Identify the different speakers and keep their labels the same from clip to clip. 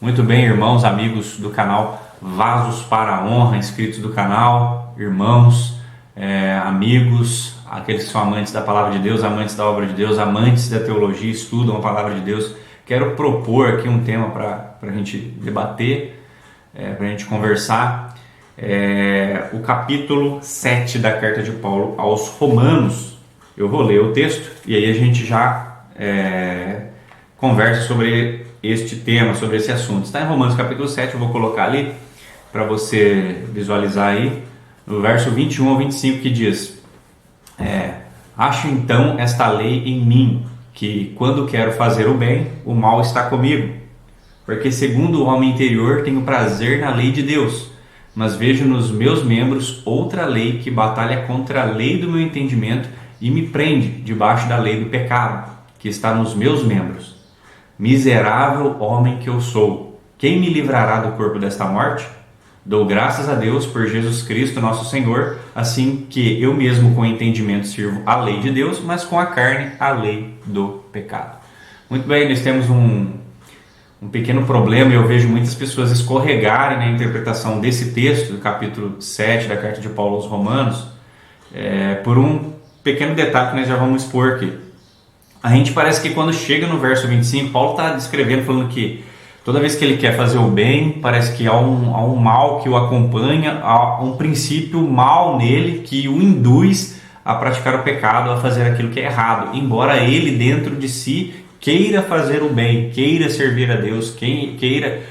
Speaker 1: Muito bem, irmãos, amigos do canal Vasos para a Honra, inscritos do canal, irmãos, amigos, aqueles que são amantes da palavra de Deus, amantes da obra de Deus, amantes da teologia, estudam a palavra de Deus. Quero propor aqui um tema para a gente debater, para a gente conversar. O capítulo 7 da carta de Paulo aos Romanos. Eu vou ler o texto e aí a gente já conversa sobre este tema, sobre esse assunto. Está em Romanos capítulo 7, eu vou colocar ali para você visualizar aí, no verso 21 ao 25, que diz: acho então esta lei em mim, que quando quero fazer o bem, o mal está comigo. Porque segundo o homem interior tenho prazer na lei de Deus, mas vejo nos meus membros outra lei que batalha contra a lei do meu entendimento e me prende debaixo da lei do pecado, que está nos meus membros. Miserável homem que eu sou, quem me livrará do corpo desta morte? Dou graças a Deus por Jesus Cristo nosso Senhor, assim que eu mesmo com entendimento sirvo a lei de Deus, mas com a carne a lei do pecado. Muito bem, nós temos um pequeno problema, e eu vejo muitas pessoas escorregarem na interpretação desse texto, do capítulo 7 da carta de Paulo aos Romanos, por um pequeno detalhe que nós já vamos expor aqui. A gente parece que quando chega no verso 25, Paulo está descrevendo, falando que toda vez que ele quer fazer o bem, parece que há um mal que o acompanha, há um princípio mal nele que o induz a praticar o pecado, a fazer aquilo que é errado, embora ele dentro de si queira fazer o bem, queira servir a Deus, queira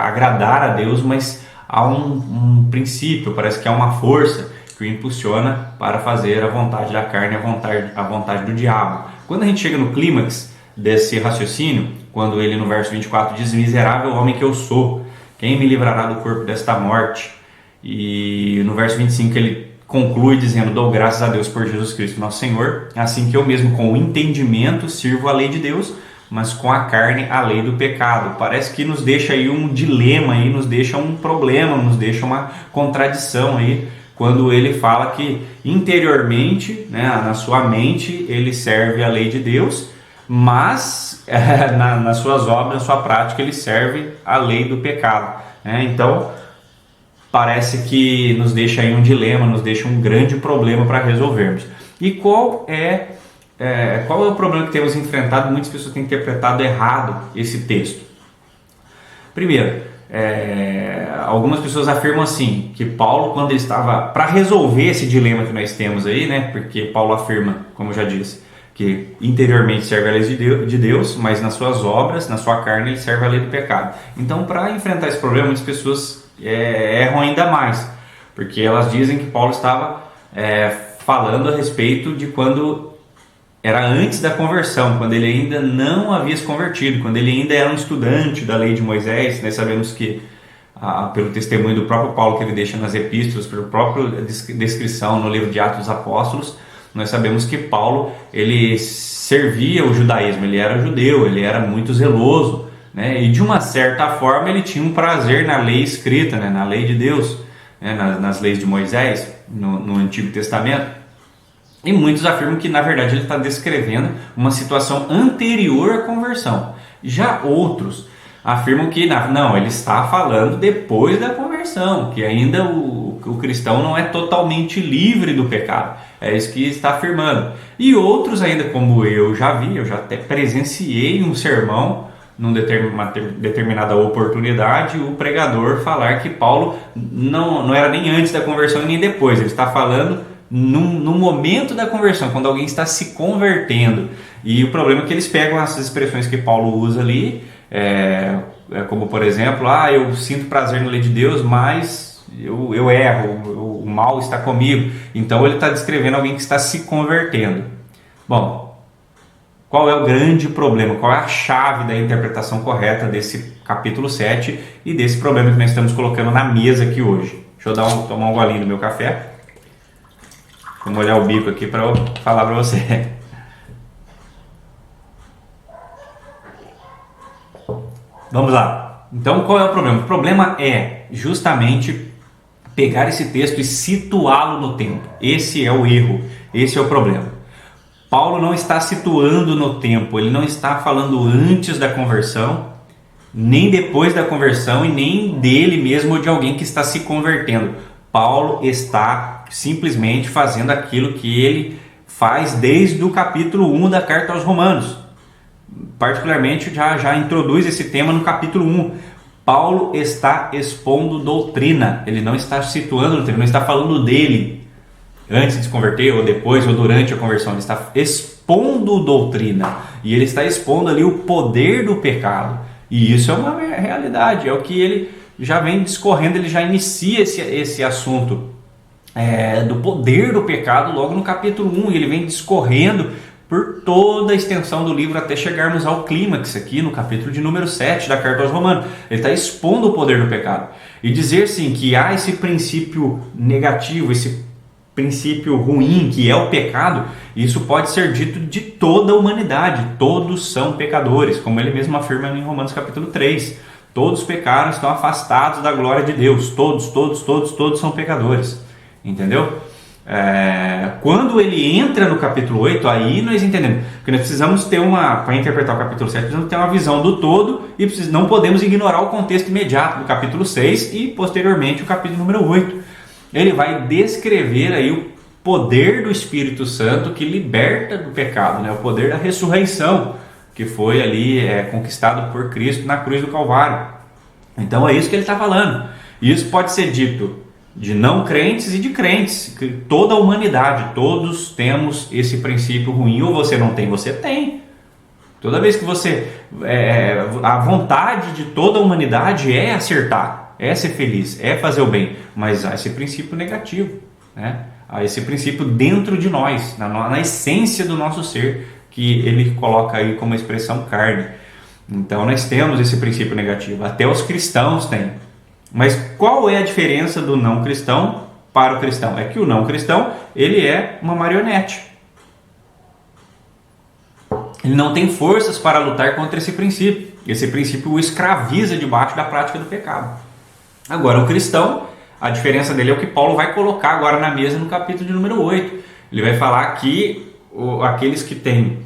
Speaker 1: agradar a Deus, mas há um princípio, parece que há uma força que o impulsiona para fazer a vontade da carne, a vontade do diabo. Quando a gente chega no clímax desse raciocínio, quando ele no verso 24 diz: miserável homem que eu sou, quem me livrará do corpo desta morte? E no verso 25 ele conclui dizendo: dou graças a Deus por Jesus Cristo nosso Senhor, assim que eu mesmo com o entendimento sirvo a lei de Deus, mas com a carne a lei do pecado. Parece que nos deixa aí um dilema, aí, nos deixa um problema, nos deixa uma contradição aí, quando ele fala que interiormente, na sua mente, ele serve a lei de Deus, mas nas suas obras, na sua prática, ele serve a lei do pecado. Então, parece que nos deixa aí um dilema, nos deixa um grande problema para resolvermos. E qual é o problema que temos enfrentado? Muitas pessoas têm interpretado errado esse texto. Primeiro, algumas pessoas afirmam assim, que Paulo, quando ele estava para resolver esse dilema que nós temos aí, porque Paulo afirma, como eu já disse, que interiormente serve a lei de Deus, mas nas suas obras, na sua carne, ele serve a lei do pecado. Então, para enfrentar esse problema, muitas pessoas erram ainda mais, porque elas dizem que Paulo estava falando a respeito de quando era antes da conversão, quando ele ainda não havia se convertido, quando ele ainda era um estudante da lei de Moisés. Nós sabemos que, pelo testemunho do próprio Paulo que ele deixa nas epístolas, pela própria descrição no livro de Atos dos Apóstolos, nós sabemos que Paulo, ele servia o judaísmo, ele era judeu, ele era muito zeloso, e de uma certa forma ele tinha um prazer na lei escrita, na lei de Deus, nas leis de Moisés, no Antigo Testamento. E muitos afirmam que, na verdade, ele está descrevendo uma situação anterior à conversão. Já outros afirmam que não, ele está falando depois da conversão, que ainda o cristão não é totalmente livre do pecado. É isso que está afirmando. E outros ainda, como eu já até presenciei um sermão, numa determinada oportunidade, o pregador falar que Paulo não era nem antes da conversão e nem depois. Ele está falando no momento da conversão, quando alguém está se convertendo. E o problema é que eles pegam essas expressões que Paulo usa ali, como por exemplo, eu sinto prazer na lei de Deus, mas eu erro, o mal está comigo. Então ele está descrevendo alguém que está se convertendo. Bom, qual é o grande problema? Qual é a chave da interpretação correta desse capítulo 7 e desse problema que nós estamos colocando na mesa aqui hoje? Deixa eu tomar um golinho do meu café. Vou molhar o bico aqui para eu falar para você. Vamos lá. Então, qual é o problema? O problema é justamente pegar esse texto e situá-lo no tempo. Esse é o erro, esse é o problema. Paulo não está situando no tempo, ele não está falando antes da conversão nem depois da conversão e nem dele mesmo ou de alguém que está se convertendo. Paulo está simplesmente fazendo aquilo que ele faz desde o capítulo 1 da carta aos Romanos. Particularmente já introduz esse tema no capítulo 1. Paulo está expondo doutrina, ele não está situando doutrina, ele não está falando dele antes de se converter, ou depois, ou durante a conversão, ele está expondo doutrina, e ele está expondo ali o poder do pecado, e isso é uma realidade, é o que ele já vem discorrendo, ele já inicia esse assunto do poder do pecado logo no capítulo 1, e ele vem discorrendo por toda a extensão do livro até chegarmos ao clímax aqui no capítulo de número 7 da carta aos Romanos. Ele está expondo o poder do pecado. E dizer sim que há esse princípio negativo, esse princípio ruim que é o pecado, isso pode ser dito de toda a humanidade. Todos são pecadores, como ele mesmo afirma em Romanos capítulo 3. Todos pecaram, estão afastados da glória de Deus. Todos são pecadores. Entendeu? Quando ele entra no capítulo 8, aí nós entendemos, porque nós precisamos ter para interpretar o capítulo 7, precisamos ter uma visão do todo e não podemos ignorar o contexto imediato do capítulo 6 e posteriormente o capítulo número 8. Ele vai descrever aí o poder do Espírito Santo que liberta do pecado, né? O poder da ressurreição que foi ali conquistado por Cristo na cruz do Calvário. Então é isso que ele está falando. E isso pode ser dito de não crentes e de crentes, que toda a humanidade, todos temos esse princípio ruim, ou você não tem, você tem. Toda vez que você, a vontade de toda a humanidade é acertar, é ser feliz, é fazer o bem, mas há esse princípio negativo, né? Há esse princípio dentro de nós, na essência do nosso ser, que ele coloca aí como expressão carne. Então nós temos esse princípio negativo, até os cristãos têm. Mas qual é a diferença do não cristão para o cristão? É que o não cristão, ele é uma marionete. Ele não tem forças para lutar contra esse princípio. Esse princípio o escraviza debaixo da prática do pecado. Agora, o cristão, a diferença dele é o que Paulo vai colocar agora na mesa no capítulo de número 8. Ele vai falar que aqueles que têm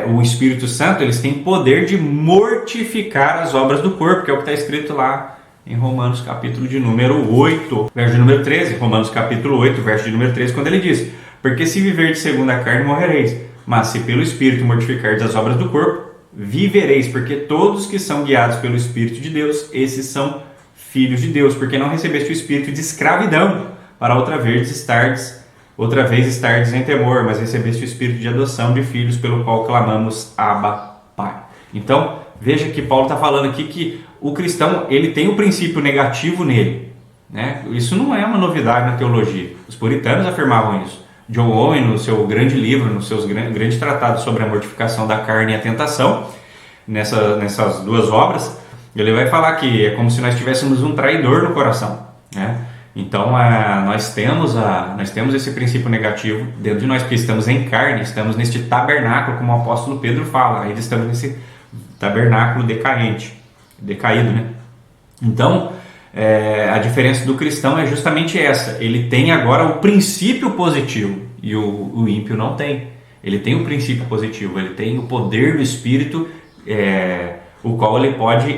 Speaker 1: o Espírito Santo, eles têm poder de mortificar as obras do corpo, que é o que está escrito lá em Romanos capítulo de número 8, verso de número 13, Romanos capítulo 8, verso de número 13, quando ele diz: porque se viverdes segundo a carne, morrereis, mas se pelo Espírito mortificardes as obras do corpo, vivereis, porque todos que são guiados pelo Espírito de Deus, esses são filhos de Deus, porque não recebeste o espírito de escravidão, para outra vez estardes em temor, mas recebeste o espírito de adoção de filhos, pelo qual clamamos Abba, Pai. Então, veja que Paulo está falando aqui que o cristão, ele tem o princípio negativo nele, né? Isso não é uma novidade na teologia. Os puritanos afirmavam isso. John Owen, no seu grande livro, nos seus grandes tratados sobre a mortificação da carne e a tentação, nessas duas obras, ele vai falar que é como se nós tivéssemos um traidor no coração, né? Então, nós temos esse princípio negativo dentro de nós, porque estamos em carne, estamos neste tabernáculo, como o apóstolo Pedro fala, ainda estamos nesse tabernáculo decaído, né? Então, a diferença do cristão é justamente essa. Ele tem agora o princípio positivo e o ímpio não tem. Ele tem o princípio positivo, ele tem o poder do Espírito, o qual ele pode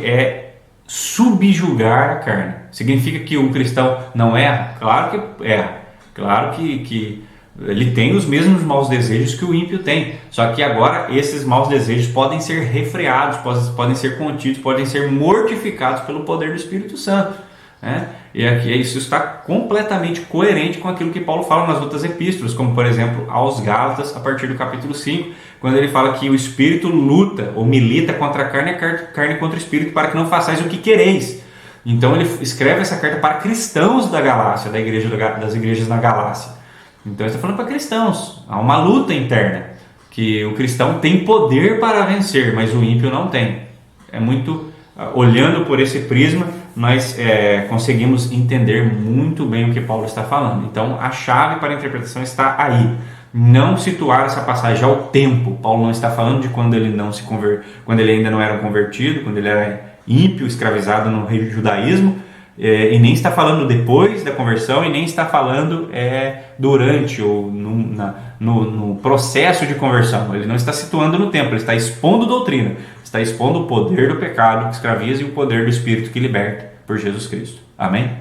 Speaker 1: subjugar a carne. Significa que o cristão não erra? Claro que erra. Claro que ele tem os mesmos maus desejos que o ímpio tem. Só que agora esses maus desejos podem ser refreados, podem ser contidos, podem ser mortificados pelo poder do Espírito Santo, né? E aqui isso está completamente coerente com aquilo que Paulo fala nas outras epístolas, como por exemplo aos Gálatas, a partir do capítulo 5, quando ele fala que o Espírito luta ou milita contra a carne contra o Espírito, para que não façais o que quereis. Então ele escreve essa carta para cristãos da Galácia, das igrejas na Galácia. Então ele está falando para cristãos. Há uma luta interna, que o cristão tem poder para vencer, mas o ímpio não tem. Olhando por esse prisma, nós conseguimos entender muito bem o que Paulo está falando. Então a chave para a interpretação está aí. Não situar essa passagem ao tempo. Paulo não está falando de quando ele quando ele ainda não era convertido, quando ele era ímpio, escravizado no judaísmo, e nem está falando depois da conversão, e nem está falando durante ou no processo de conversão. Ele não está situando no tempo, ele está expondo doutrina, está expondo o poder do pecado que escraviza e o poder do Espírito que liberta por Jesus Cristo. Amém?